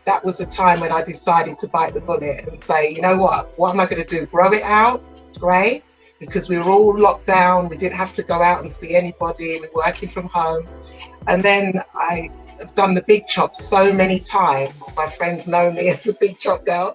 that was the time when I decided to bite the bullet and say, you know what am I going to do? Grow it out? Great. Because we were all locked down. We didn't have to go out and see anybody. We were working from home. And then I have done the big chop so many times. My friends know me as the big chop girl.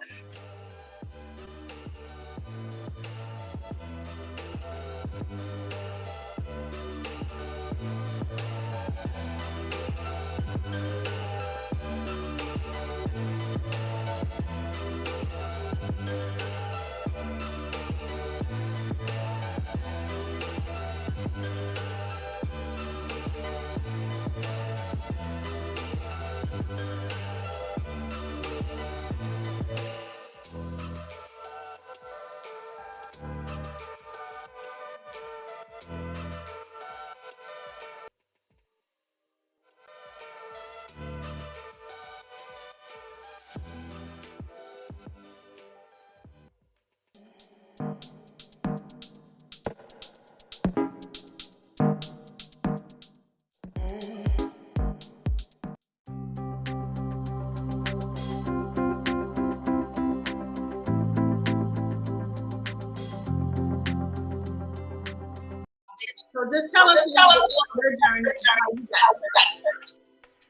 So just tell us your journey, how you got started.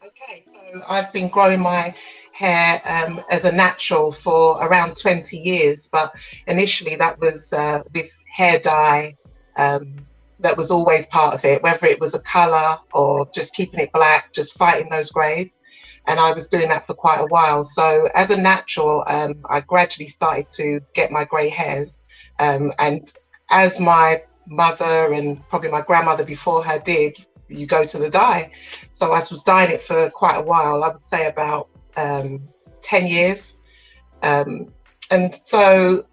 Okay, so I've been growing my hair as a natural for around 20 years, but initially that was with hair dye. That was always part of it, whether it was a colour or just keeping it black, just fighting those greys. And I was doing that for quite a while. So as a natural, I gradually started to get my grey hairs. And as my mother and probably my grandmother before her did, you go to the dye. So I was dyeing it for quite a while, I would say about 10 years. And so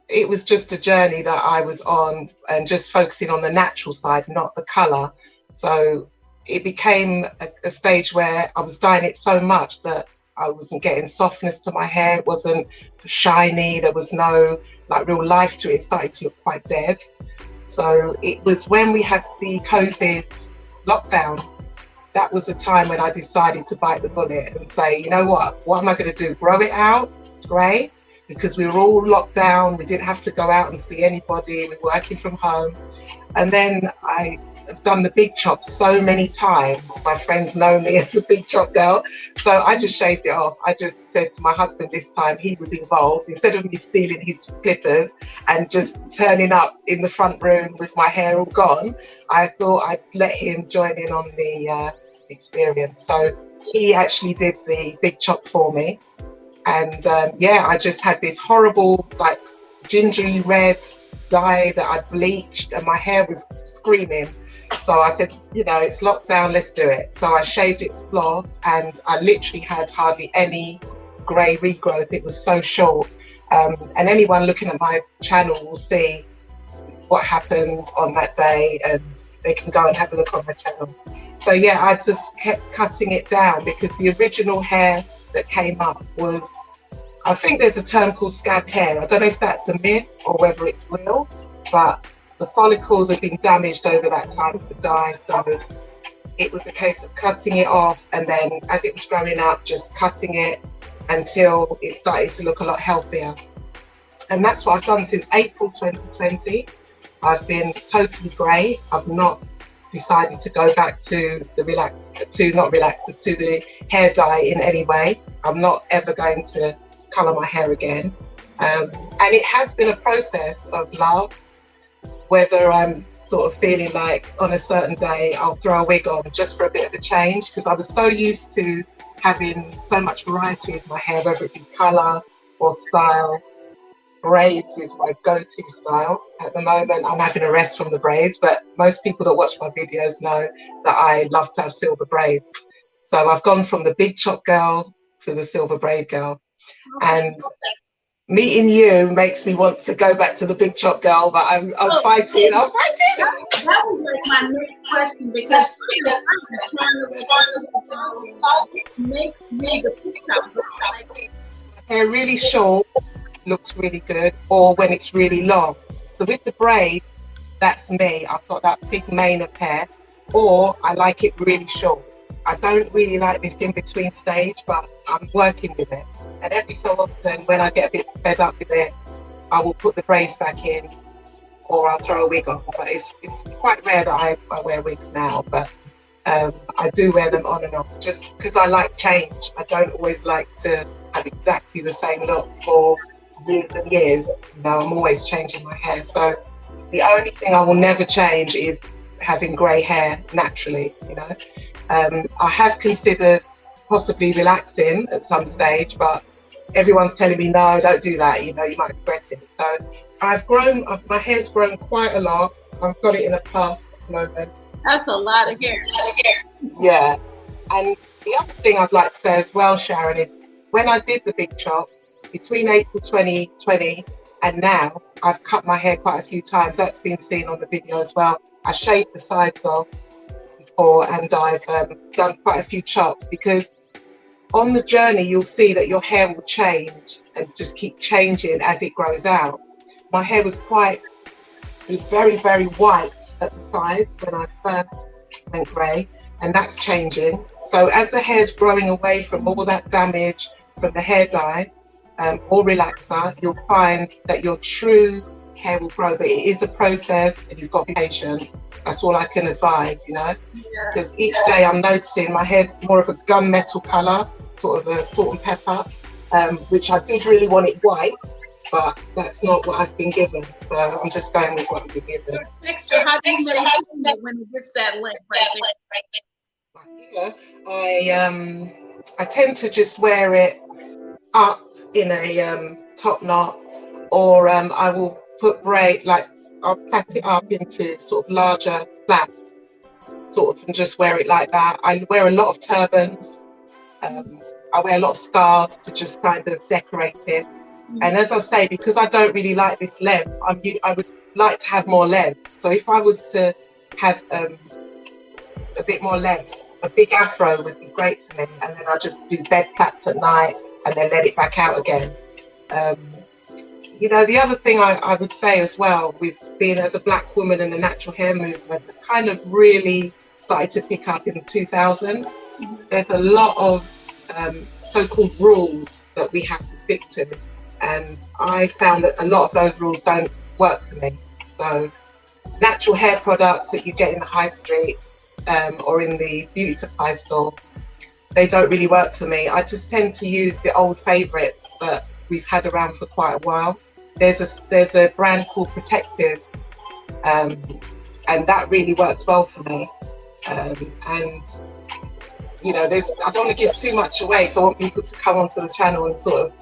it was just a journey that I was on and just focusing on the natural side, not the colour. So it became a stage where I was dyeing it so much that I wasn't getting softness to my hair. It wasn't shiny. There was no like real life to it. It started to look quite dead. So it was when we had the COVID lockdown, that was the time when I decided to bite the bullet and say, you know what am I going to do? Grow it out? Great. Because we were all locked down. We didn't have to go out and see anybody. We were working from home. And then I have done the big chop so many times. My friends know me as the big chop girl. So I just shaved it off. I just said to my husband this time, he was involved. Instead of me stealing his clippers and just turning up in the front room with my hair all gone, I thought I'd let him join in on the experience. So he actually did the big chop for me. And yeah, I just had this horrible, like gingery red dye that I bleached and my hair was screaming. So I said, you know, it's locked down, let's do it. So I shaved it off and I literally had hardly any grey regrowth. It was so short. And anyone looking at my channel will see what happened on that day and they can go and have a look on my channel. So yeah, I just kept cutting it down because the original hair that came up was, I think there's a term called scab hair. I don't know if that's a myth or whether it's real, but the follicles have been damaged over that time of the dye. So it was a case of cutting it off and then as it was growing up, just cutting it until it started to look a lot healthier. And that's what I've done since April 2020. I've been totally grey. I've not decided to go back to the to the hair dye in any way. I'm not ever going to colour my hair again. And it has been a process of love, whether I'm sort of feeling like on a certain day I'll throw a wig on just for a bit of a change, because I was so used to having so much variety with my hair, whether it be colour or style. Braids is my go-to style. At the moment, I'm having a rest from the braids, but most people that watch my videos know that I love to have silver braids. So I've gone from the big chop girl to the silver braid girl. And meeting you makes me want to go back to the big chop girl, but I'm fighting. I'm fighting. That was like my next question, because it makes me the big chop girl. Hair really short looks really good, or when it's really long. So with the braids, that's me. I've got that big mane of hair, or I like it really short. I don't really like this in-between stage, but I'm working with it. And every so often, when I get a bit fed up with it, I will put the braids back in, or I'll throw a wig on. But it's quite rare that I wear wigs now, but I do wear them on and off, just because I like change. I don't always like to have exactly the same look for years and years. You know, I'm always changing my hair. So the only thing I will never change is having grey hair naturally, you know. I have considered possibly relaxing at some stage, but everyone's telling me, no, don't do that, you know, you might regret it. So I've grown, my hair's grown quite a lot. I've got it in a puff at the moment. That's a lot of hair. Yeah. And the other thing I'd like to say as well, Sharon, is when I did the big chop, between April 2020 and now, I've cut my hair quite a few times. That's been seen on the video as well. I shaved the sides off before, and I've done quite a few chops, because on the journey, you'll see that your hair will change and just keep changing as it grows out. My hair was very, very white at the sides when I first went grey, and that's changing. So as the hair's growing away from all that damage from the hair dye or relaxer, you'll find that your true hair will grow, but it is a process and you've got to be patient. That's all I can advise, you know, because each day I'm noticing my hair's more of a gunmetal colour, sort of a salt and pepper, which I did really want it white, but that's not what I've been given. So I'm just going with what I've been given. Extra, how do you know when it gets that length right here? I tend to just wear it up in a top knot, or I will put braid, like I'll plait it up into sort of larger plaits, sort of, and just wear it like that. I wear a lot of turbans. I wear a lot of scarves to just kind of decorate it. And as I say, because I don't really like this length, I would like to have more length. So if I was to have a bit more length, a big afro would be great for me. And then I'll just do bed plaits at night and then let it back out again. You know, the other thing I would say as well, with being as a black woman in the natural hair movement, kind of really started to pick up in the 2000s. There's a lot of so-called rules that we have to stick to. And I found that a lot of those rules don't work for me. So natural hair products that you get in the high street or in the beauty supply store, they don't really work for me. I just tend to use the old favourites that we've had around for quite a while. There's a brand called Protective, and that really works well for me. And you know, I don't want to give too much away, so I want people to come onto the channel and sort of,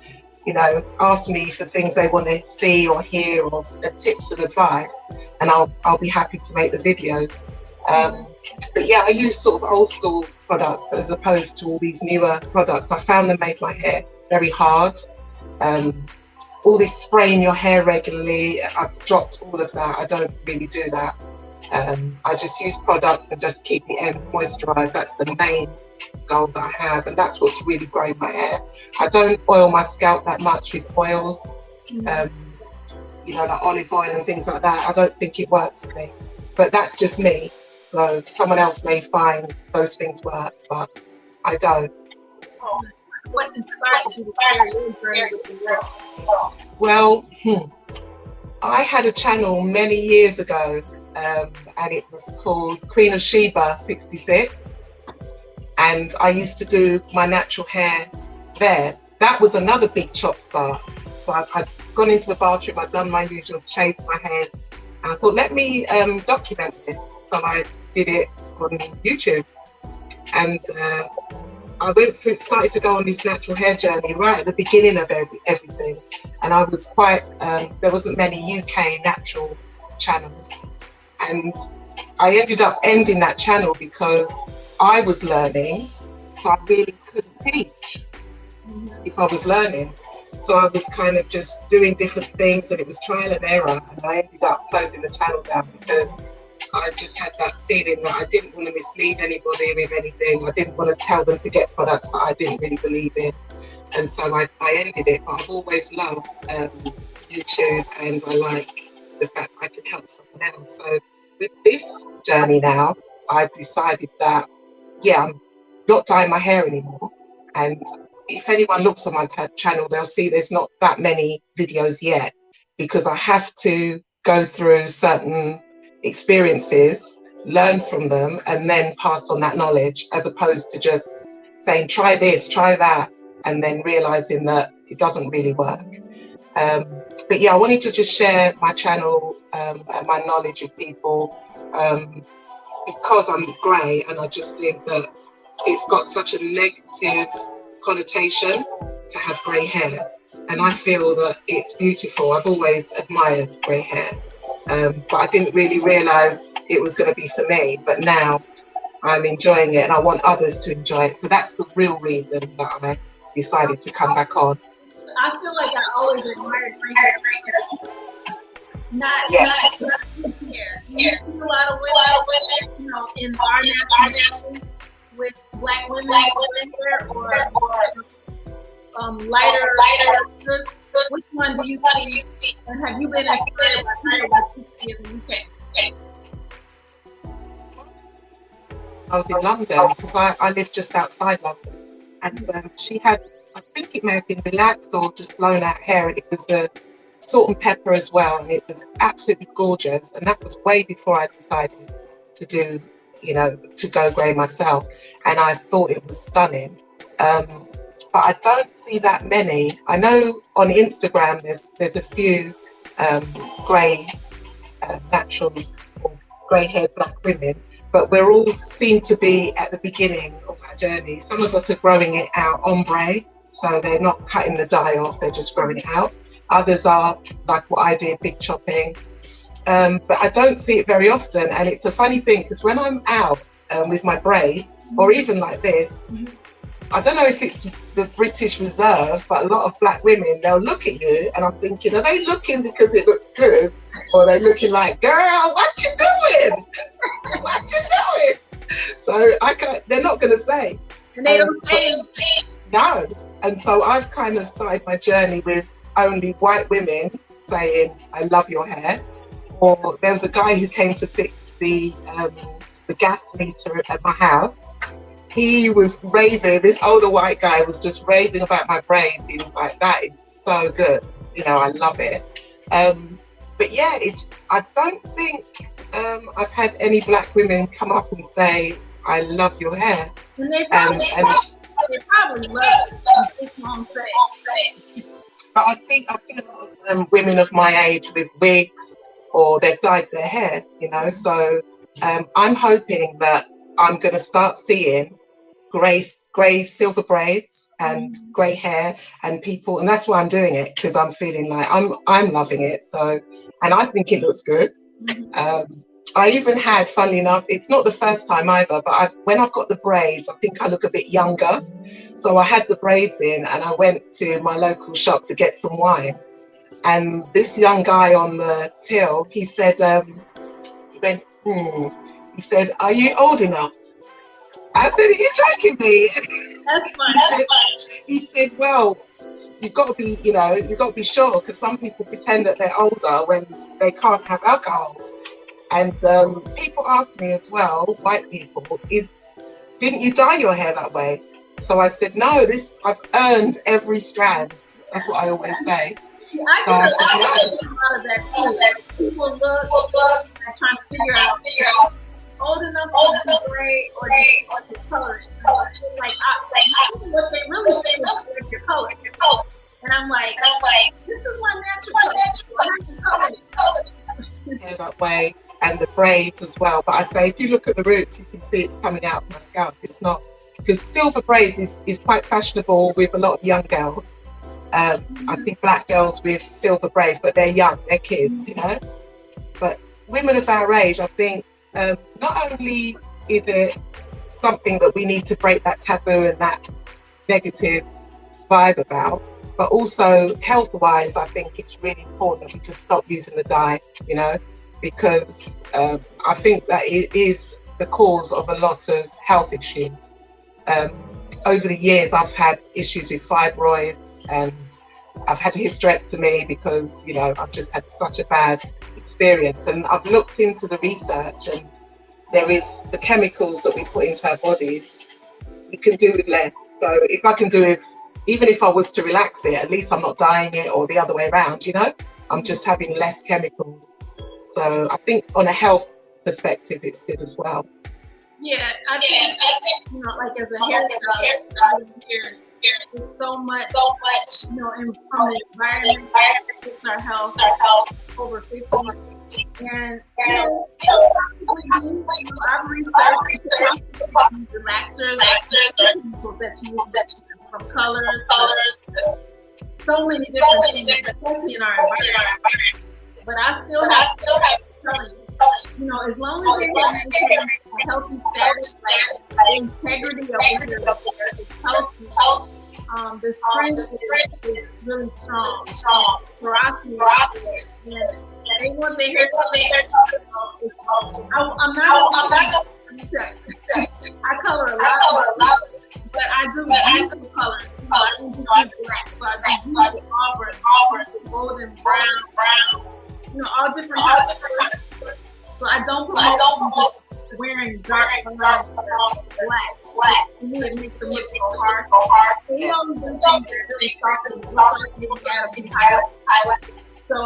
you know, ask me for things they want to see or hear, or tips and advice, and I'll be happy to make the videos. But yeah, I use sort of old school products as opposed to all these newer products. I found them made my hair very hard. All this spraying your hair regularly, I've dropped all of that. I don't really do that. I just use products and just keep the ends moisturized. That's the main goal that I have, and that's what's really growing my hair. I don't oil my scalp that much with oils, you know, like olive oil and things like that. I don't think it works for me, but that's just me. So someone else may find those things work, but I don't. What inspired you to carry your journey with the world? Well, I had a channel many years ago, and it was called Queen of Sheba 66. And I used to do my natural hair there. That was another big chop start. So I'd gone into the bathroom, I'd done my usual, shaved my head, and I thought, let me document this. So I did it on YouTube. And I started to go on this natural hair journey right at the beginning of everything. And I was quite, there wasn't many UK natural channels. And I ended up ending that channel because I was learning, so I really couldn't teach if I was learning. So I was kind of just doing different things, and it was trial and error. And I ended up closing the channel down because I just had that feeling that I didn't want to mislead anybody with anything. I didn't want to tell them to get products that I didn't really believe in. And so I ended it. But I've always loved YouTube, and I like the fact I can help someone else. So with this journey now, I decided that, yeah, not dye my hair anymore. And if anyone looks on my channel, they'll see there's not that many videos yet, because I have to go through certain experiences, learn from them, and then pass on that knowledge, as opposed to just saying, try this, try that, and then realizing that it doesn't really work. But yeah, I wanted to just share my channel and my knowledge with people, because I'm grey, and I just think that it's got such a negative connotation to have grey hair. And I feel that it's beautiful. I've always admired grey hair, but I didn't really realise it was going to be for me. But now I'm enjoying it, and I want others to enjoy it. So that's the real reason that I decided to come back on. I feel like I always admired grey hair. Not hair. You see a lot of women, you know, in our nationality with black women hair or lighter. Which one do you see? And have you been inspired by people that you see in the UK? I was in London, because I live just outside London, and she had, I think it may have been relaxed or just blown out hair, and it was a salt and pepper as well, and it was absolutely gorgeous. And that was way before I decided to do, you know, to go grey myself, and I thought it was stunning. But I don't see that many. I know on Instagram there's a few grey naturals or grey-haired black women, but we're all seem to be at the beginning of our journey. Some of us are growing it out ombre, so they're not cutting the dye off, they're just growing it out. Others are like what I did, big chopping. But I don't see it very often, and it's a funny thing, because when I'm out with my braids, or even like this, I don't know if it's the British Reserve, but a lot of black women, they'll look at you, and I'm thinking, are they looking because it looks good, or are they looking like, girl, what you doing? What you doing? So they're not going to say. And they don't say. No. And so I've kind of started my journey with only white women saying, I love your hair. Or there was a guy who came to fix the gas meter at my house. He was raving, this older white guy was just raving about my braids. He was like, that is so good. You know, I love it. But yeah, I don't think I've had any black women come up and say, I love your hair. And they probably, love it. But I think a lot of women of my age with wigs, or they've dyed their hair, you know. So I'm hoping that I'm going to start seeing grey silver braids and grey hair and people, and that's why I'm doing it, because I'm feeling like I'm loving it. So, and I think it looks good. I even had, funnily enough, it's not the first time either, but when I've got the braids, I think I look a bit younger. So I had the braids in, and I went to my local shop to get some wine. And this young guy on the till, he said, he went, he said, are you old enough? I said, are you joking me? That's fine. He said, well, you've got to be, you know, you've got to be sure, because some people pretend that they're older when they can't have alcohol. And people ask me as well, white people, didn't you dye your hair that way? So I said, no, I've earned every strand. That's what I always say. I get a lot of that too. People look and trying to figure out old enough to be gray or just color it. Like what they really think is your color. And I'm like, this is my natural color. Hair that way, and the braids as well. But I say, if you look at the roots, you can see it's coming out of my scalp. It's not, because silver braids is quite fashionable with a lot of young girls. I think black girls with silver braids, but they're young, they're kids, you know. But women of our age, I think, not only is it something that we need to break that taboo and that negative vibe about, but also health-wise, I think it's really important that we just stop using the dye, you know, because I think that it is the cause of a lot of health issues. Over the years, I've had issues with fibroids, and I've had a hysterectomy because, you know, I've just had such a bad experience. And I've looked into the research, and there is the chemicals that we put into our bodies you can do with less. So if I can do it, even if I was to relax it, at least I'm not dyeing it or the other way around, you know? I'm just having less chemicals. So I think on a health perspective, it's good as well. Yeah, I think, you know, like as a hairstylist, there's so much, you know, from the environment, it's our health, over 50. And, you know, I've researched relaxers, chemicals that you use from colors, so many different things, especially in our environment. But I still have to tell you know, as long as they maintain a healthy status, like the integrity of their healthy, the strength is really strong. Porosity, and they want their hair I'm not I color a lot, but I do beautiful colors. I do black, so I do beautiful auburn, golden, brown, you know, all different types of colors. So I don't promote wearing dark black. To me, it makes them look so hard. So we always do things that are really soft and look like they add a highlight. So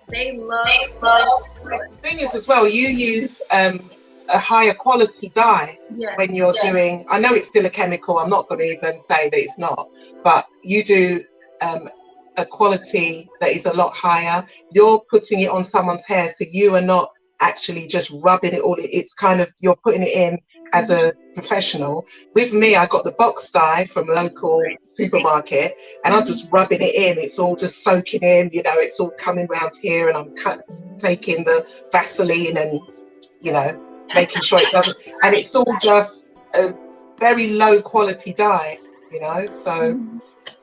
they love. The thing is as well, you use a higher quality dye when you're doing. I know it's still a chemical. I'm not going to even say that it's not, but you do a quality that is a lot higher. You're putting it on someone's hair, so you are not actually just rubbing it all. It's kind of, you're putting it in as a professional. With me, I got the box dye from a local supermarket, and I'm just rubbing it in. It's all just soaking in, you know, it's all coming around here, and I'm taking the Vaseline and, you know, making sure it doesn't, and it's all just a very low quality dye, you know, so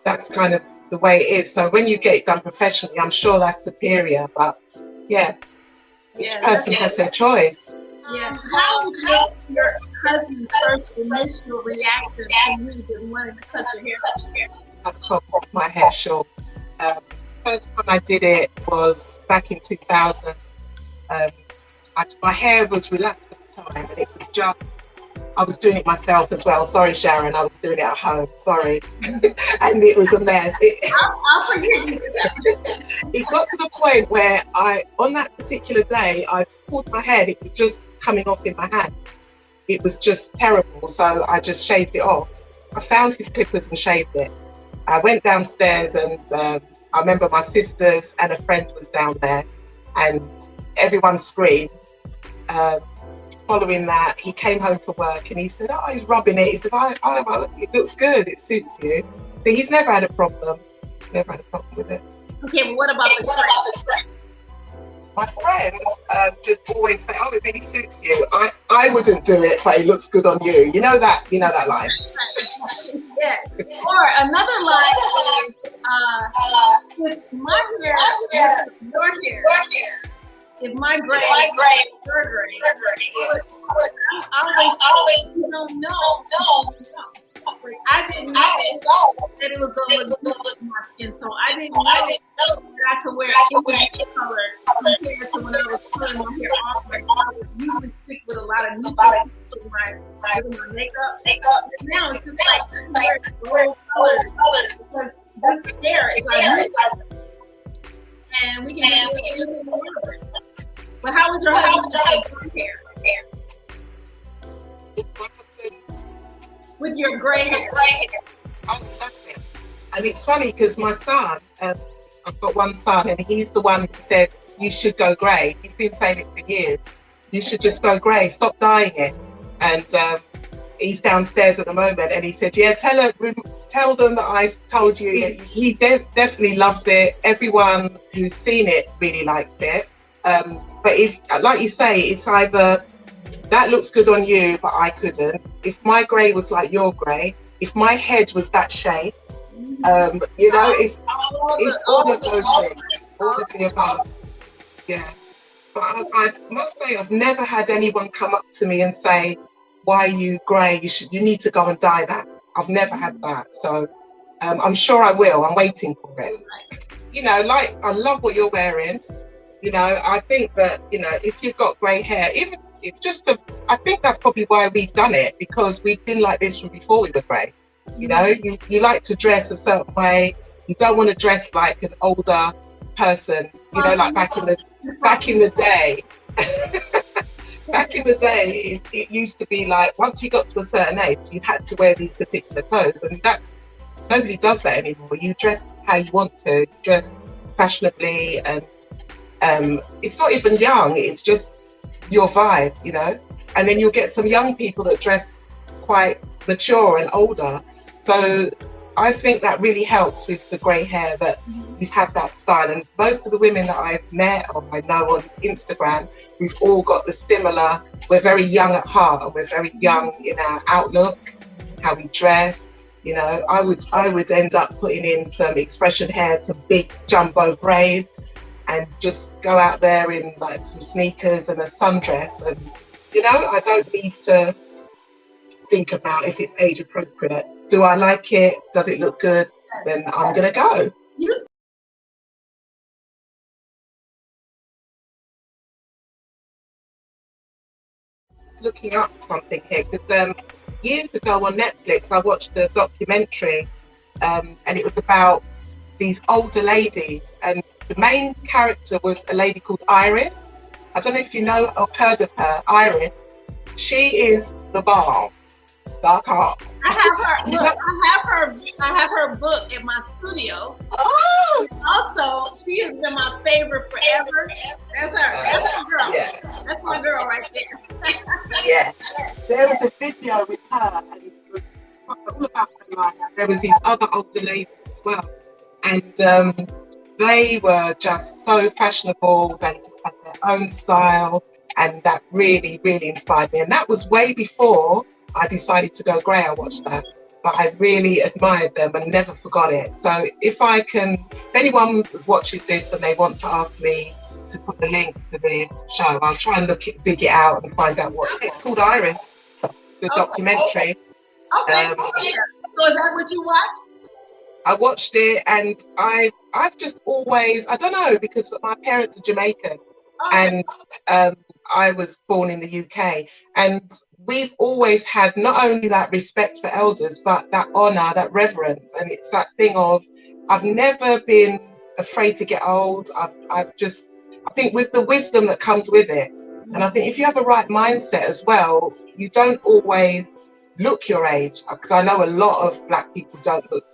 that's kind of the way it is. So when you get it done professionally, I'm sure that's superior, but each person has their choice. How was your husband's first initial reaction to you just wanting to cut your hair? I cut off my hair short. First time I did it was back in 2000. My hair was relaxed at the time, and it was just, I was doing it myself as well. Sorry, Sharon, I was doing it at home. Sorry. And it was a mess. I'll forgive you. It got to the point where on that particular day, I pulled my hair. It was just coming off in my hand. It was just terrible. So I just shaved it off. I found his clippers and shaved it. I went downstairs, and I remember my sisters and a friend was down there, and everyone screamed. Following that, he came home from work and he said, "Oh, he's rubbing it." He said, "Oh, it looks good. It suits you." So he's never had a problem. Never had a problem with it. Okay, but what about the friend? My friends just always say, "Oh, it really suits you." I wouldn't do it, but it looks good on you. You know that line. Yeah. Or another line is, with my hair, your hair. If my gray, your gray, I always, you know, no. I didn't know that it was going to look good on my skin, so I didn't know that I could wear any color compared to when I was putting my hair off. Like, I would usually stick with a lot of neutral with my makeup. And now it's just like gold colors, because this hair is like, and we can do anything we want. But how was your husband's hair? With your gray hair. Oh, that's it. And it's funny because my son, I've got one son, and he's the one who said, "You should go grey." He's been saying it for years. You should just go grey. Stop dyeing it. And he's downstairs at the moment, and he said, "Yeah, tell them that I told you." He definitely loves it. Everyone who's seen it really likes it. But it's like you say, it's either that looks good on you, but I couldn't. If my grey was like your grey, if my head was that shape, you know, it's all of those things, all of the above. Yeah. But I must say, I've never had anyone come up to me and say, "Why are you grey? You need to go and dye that." I've never had that. So I'm sure I will. I'm waiting for it. You know, like, I love what you're wearing. You know, I think that, you know, if you've got grey hair, even it's just I think that's probably why we've done it, because we've been like this from before we were grey. You know, you like to dress a certain way. You don't want to dress like an older person, you know, like back in the day. Back in the day, it used to be like, once you got to a certain age, you had to wear these particular clothes, and nobody does that anymore. You dress how you want to, you dress fashionably, and it's not even young, it's just your vibe, you know. And then you'll get some young people that dress quite mature and older. So I think that really helps with the grey hair, that we've had that style. And most of the women that I've met or I know on Instagram, we've all got the similar, we're very young at heart, and we're very young in our outlook, how we dress. You know, I would end up putting in some expression hair, some big jumbo braids, and just go out there in like some sneakers and a sundress. And, you know, I don't need to think about if it's age appropriate. Do I like it? Does it look good? Then I'm gonna go. Looking up something here, because years ago on Netflix I watched a documentary, and it was about these older ladies, and the main character was a lady called Iris. I don't know if you know or heard of her. Iris, she is the bomb. Dark heart. I have her. Look, I have her book in my studio. Oh. Also, she has been my favorite forever. That's her. That's my girl. Yeah. That's my girl right there. Yeah. There was a video with her, and it was all about her life. There was these other older ladies as well, and they were just so fashionable. They just had their own style, and that really, really inspired me. And that was way before I decided to go grey. I watched that, but I really admired them and never forgot it. So if anyone watches this and they want to ask me to put the link to the show, I'll try and dig it out and find out what it's called. Iris, the documentary. Okay. So is that what you watched? I watched it, and I've just always, I don't know, because my parents are Jamaican, and I was born in the UK, and we've always had not only that respect for elders, but that honor, that reverence. And it's that thing of, I've never been afraid to get old. I think with the wisdom that comes with it, and I think if you have a right mindset as well, you don't always look your age, because I know a lot of Black people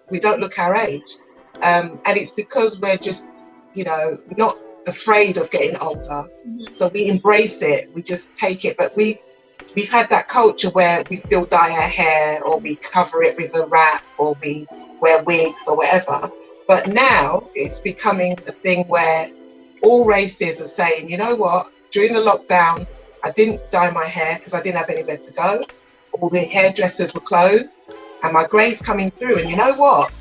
we don't look our age, and it's because we're just, you know, not afraid of getting older. So we embrace it, we just take it. But we've had that culture where we still dye our hair, or we cover it with a wrap, or we wear wigs or whatever. But now it's becoming a thing where all races are saying, you know what, during the lockdown I didn't dye my hair because I didn't have anywhere to go. All the hairdressers were closed, and my grey's coming through, and you know what,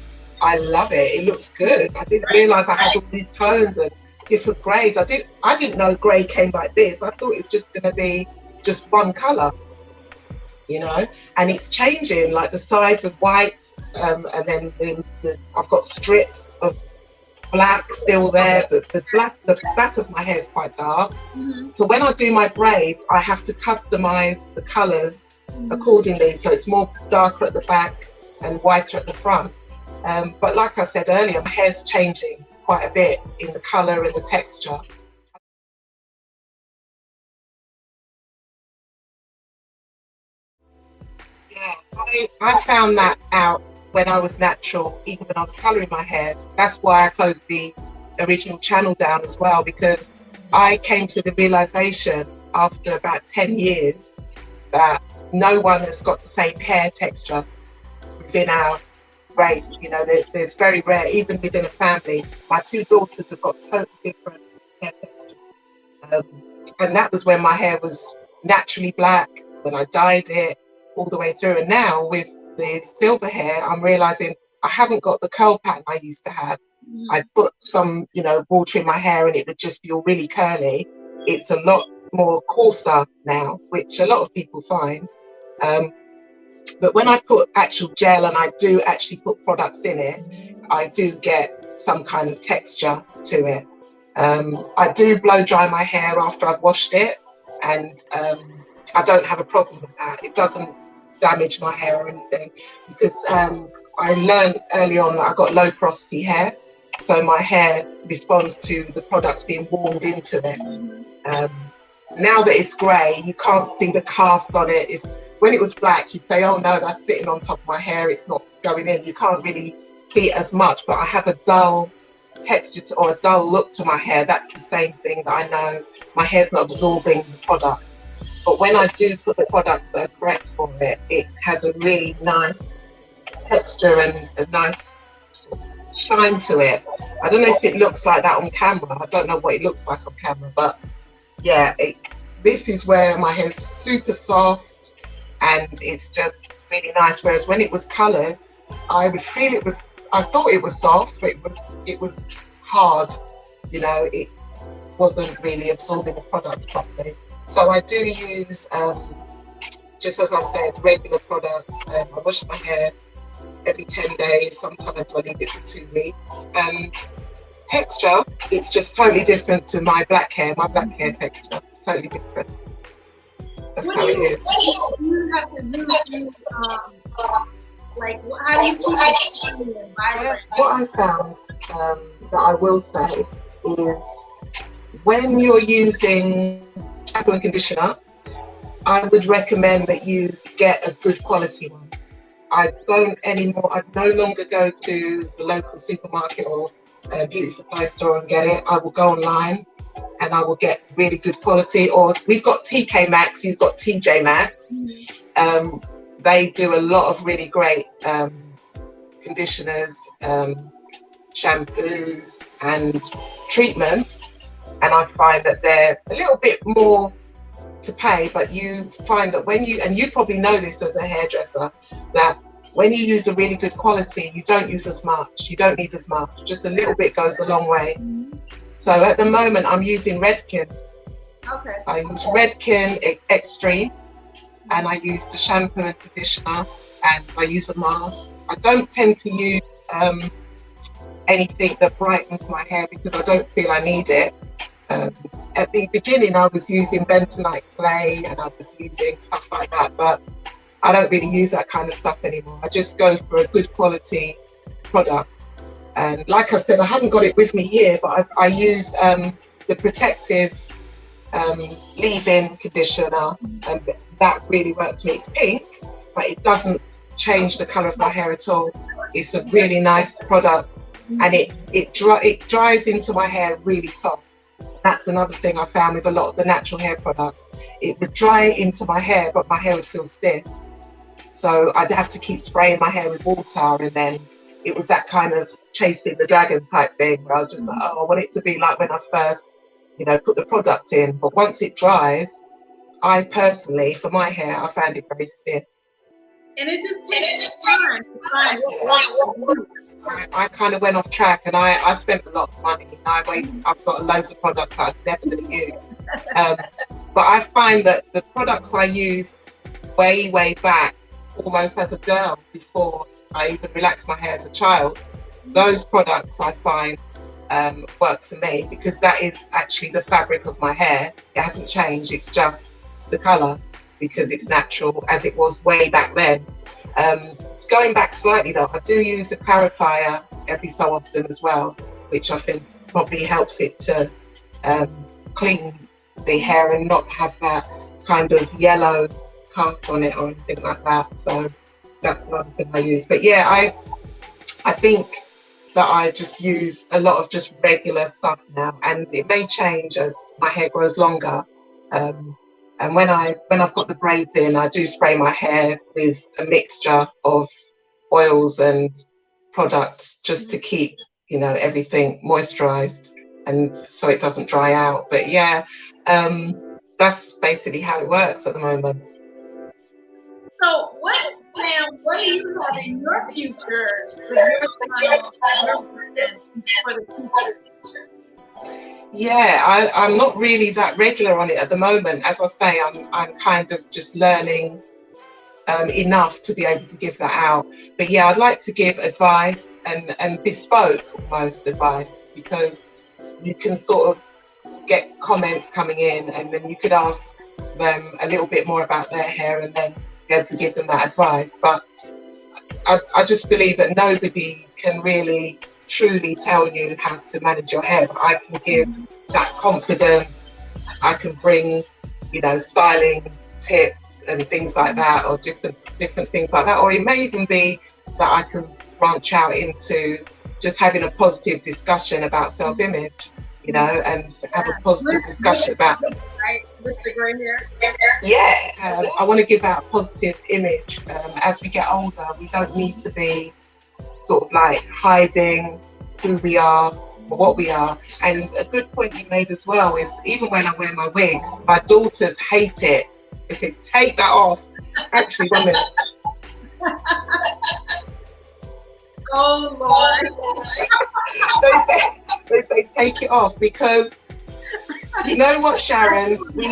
I love it. It looks good. I didn't realize I had all these tones and different greys. I didn't know grey came like this. I thought it was just going to be just one color, you know. And it's changing, like the sides are white, and then I've got strips of black still there. The back of my hair is quite dark, so when I do my braids I have to customize the colors accordingly, so it's more darker at the back and whiter at the front. But like I said earlier, my hair's changing quite a bit in the color and the texture. Yeah, I found that out when I was natural, even when I was coloring my hair. That's why I closed the original channel down as well, because I came to the realization after about 10 years that no one has got the same hair texture within our race. You know, there's very rare, even within a family. My two daughters have got totally different hair textures. And that was when my hair was naturally black, when I dyed it all the way through. And now with the silver hair, I'm realizing I haven't got the curl pattern I used to have. I put some, you know, water in my hair and it would just be all really curly. It's a lot more coarser now, which a lot of people find. But when I put actual gel, and I do actually put products in it, I do get some kind of texture to it. I do blow dry my hair after I've washed it, and I don't have a problem with that. It doesn't damage my hair or anything, because I learned early on that I got low porosity hair, so my hair responds to the products being warmed into it. Now that it's grey, you can't see the cast on it. When it was black, you'd say, oh no, that's sitting on top of my hair, it's not going in. You can't really see it as much, but I have a dull texture or a dull look to my hair. That's the same thing that I know my hair's not absorbing the products. But when I do put the products that are correct for it, it has a really nice texture and a nice shine to it. I don't know if it looks like that on camera. I don't know what it looks like on camera, but yeah, this is where my hair's super soft and it's just really nice. Whereas when it was coloured, I would feel I thought it was soft, but it was hard. You know, it wasn't really absorbing the product properly. So I do use, just as I said, regular products. I wash my hair every 10 days. Sometimes I leave it for 2 weeks. And texture, it's just totally different to my black hair. My black hair texture, totally different. That's how it is. What do you have to do like, how do you keep it vibrant? What I found that I will say is, when you're using shampoo and conditioner, I would recommend that you get a good quality one. I no longer go to the local supermarket or beauty supply store and get it. I will go online and I will get really good quality. Or we've got TK Maxx, you've got TJ Maxx. They do a lot of really great conditioners, shampoos and treatments, and I find that they're a little bit more to pay, but you find that and you probably know this as a hairdresser, that when you use a really good quality, you don't use as much, you don't need as much, just a little bit goes a long way. So at the moment I'm using Redken. Okay. I use Redken Extreme, and I use the shampoo and conditioner, and I use a mask. I don't tend to use anything that brightens my hair because I don't feel I need it. At the beginning I was using bentonite clay and I was using stuff like that, but I don't really use that kind of stuff anymore. I just go for a good quality product. And like I said, I haven't got it with me here, but I use the protective leave-in conditioner, and that really works for me. It's pink, but it doesn't change the colour of my hair at all. It's a really nice product, and it dries into my hair really soft. That's another thing I found with a lot of the natural hair products. It would dry into my hair, but my hair would feel stiff. So I'd have to keep spraying my hair with water, and then it was that kind of chasing the dragon type thing where I was just like, oh, I want it to be like when I first, put the product in. But once it dries, I personally, for my hair, I found it very stiff. And it just takes time to find what I kind of went off track, and I spent a lot of money. I've got loads of products that I've never going to use. But I find that the products I used way back, almost as a girl, before I even relaxed my hair as a child, those products I find work for me, because that is actually the fabric of my hair. It hasn't changed, it's just the colour, because it's natural as it was way back then. Going back slightly though, I do use a clarifier every so often as well, which I think probably helps it to clean the hair and not have that kind of yellow cast on it or anything like that. So that's another thing I use. But yeah, I think that I just use a lot of just regular stuff now, and it may change as my hair grows longer. And when I've got the braids in, I do spray my hair with a mixture of oils and products just to keep, everything moisturized and so it doesn't dry out. But yeah, that's basically how it works at the moment. So what do you have in your future with your brand for the future? Yeah, I'm not really that regular on it at the moment. As I say, I'm kind of just learning enough to be able to give that out. But yeah, I'd like to give advice and bespoke almost advice, because you can sort of get comments coming in and then you could ask them a little bit more about their hair and then be able to give them that advice. But I just believe that nobody can really truly tell you how to manage your hair. But I can give that confidence. I can bring, you know, styling tips and things like that, or different things like that. Or it may even be that I can branch out into just having a positive discussion about self-image, you know, and have a positive discussion about, right, with the gray hair. Yeah, I want to give out a positive image. As we get older, we don't need to be sort of like hiding who we are or what we are. And a good point you made as well is, even when I wear my wigs, my daughters hate it. They say, take that off. Actually, 1 minute. Oh Lord. they say take it off, because you know what, Sharon, we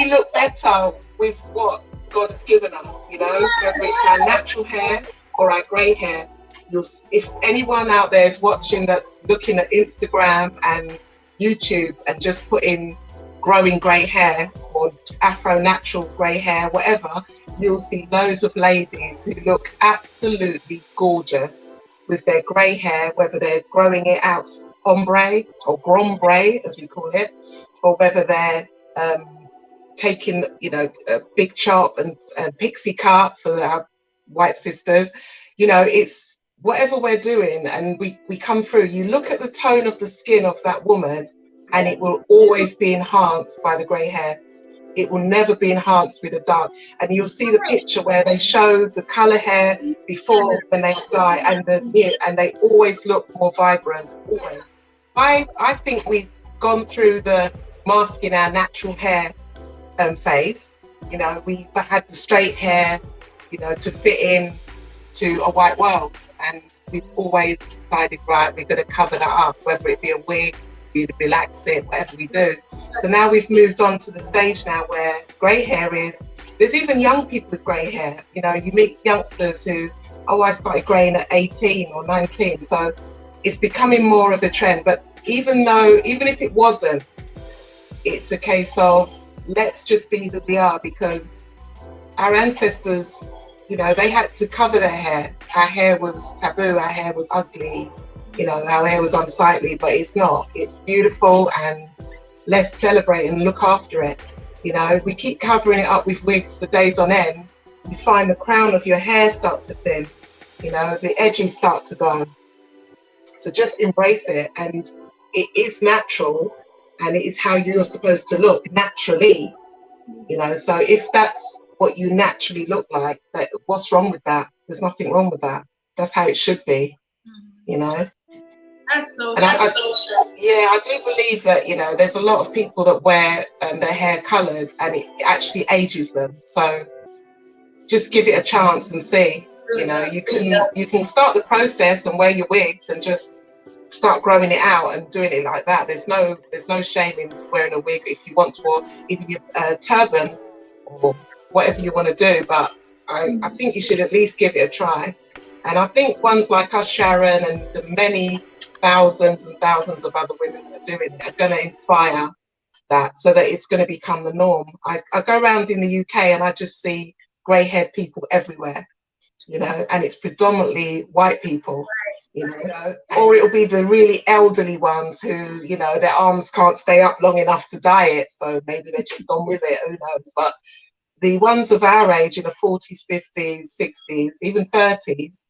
look better with what God has given us, you know, whether it's our natural hair or our grey hair. If anyone out there is watching that's looking at Instagram and YouTube and just put in growing grey hair or Afro natural grey hair, whatever, you'll see loads of ladies who look absolutely gorgeous with their grey hair, whether they're growing it out ombre or grombre, as we call it, or whether they're taking, you know, a big chop and pixie cut for our white sisters. You know, it's whatever we're doing, and we come through. You look at the tone of the skin of that woman, and it will always be enhanced by the grey hair. It will never be enhanced with a dark. And you'll see the picture where they show the colour hair before when they dye, and they always look more vibrant. Always. I think we've gone through the masking our natural hair phase. You know, we've had the straight hair, you know, to fit in to a white world, and we've always decided, right, we're going to cover that up, whether it be a wig, relax it, whatever we do. So now we've moved on to the stage now where grey hair there's even young people with grey hair. You know, you meet youngsters who, oh, I started greying at 18 or 19. So it's becoming more of a trend. But even if it wasn't, it's a case of let's just be who we are, because our ancestors, you know, they had to cover their hair. Our hair was taboo, our hair was ugly, you know, our hair was unsightly, but it's not. It's beautiful, and let's celebrate and look after it. You know, we keep covering it up with wigs for days on end. You find the crown of your hair starts to thin, you know, the edges start to go. So just embrace it, and it is natural, and it is how you're supposed to look naturally, you know. So if that's what you naturally look like, what's wrong with that? There's nothing wrong with that. That's how it should be, you know. That's so and I do believe that, you know, there's a lot of people that wear their hair coloured, and it actually ages them. So just give it a chance and see. You know, you can start the process and wear your wigs and just start growing it out and doing it like that. There's no shame in wearing a wig if you want to, or even your turban or whatever you want to do. But I think you should at least give it a try. And I think ones like us, Sharon, and the many thousands and thousands of other women that are doing it are going to inspire that, so that it's going to become the norm. I go around in the UK and I just see grey-haired people everywhere, you know, and it's predominantly white people, you know, or it'll be the really elderly ones who, you know, their arms can't stay up long enough to dye it, so maybe they're just gone with it, who knows. But the ones of our age, in the 40s, 50s, 60s, even 30s,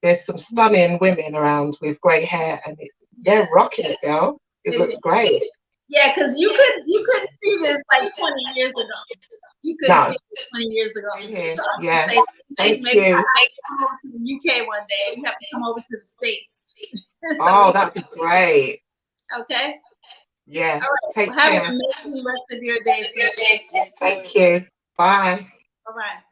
there's some stunning women around with grey hair, and they're rocking it, girl. It looks great. Yeah, because you couldn't see this like 20 years ago. You couldn't see this 20 years ago. So yeah. Thank maybe you. I have to come over to the UK one day. You have to come over to the States. Oh, that'd be great. Okay. Yeah. All right. Take Have care. an amazing rest of your day. Thank you. Bye. Bye-bye.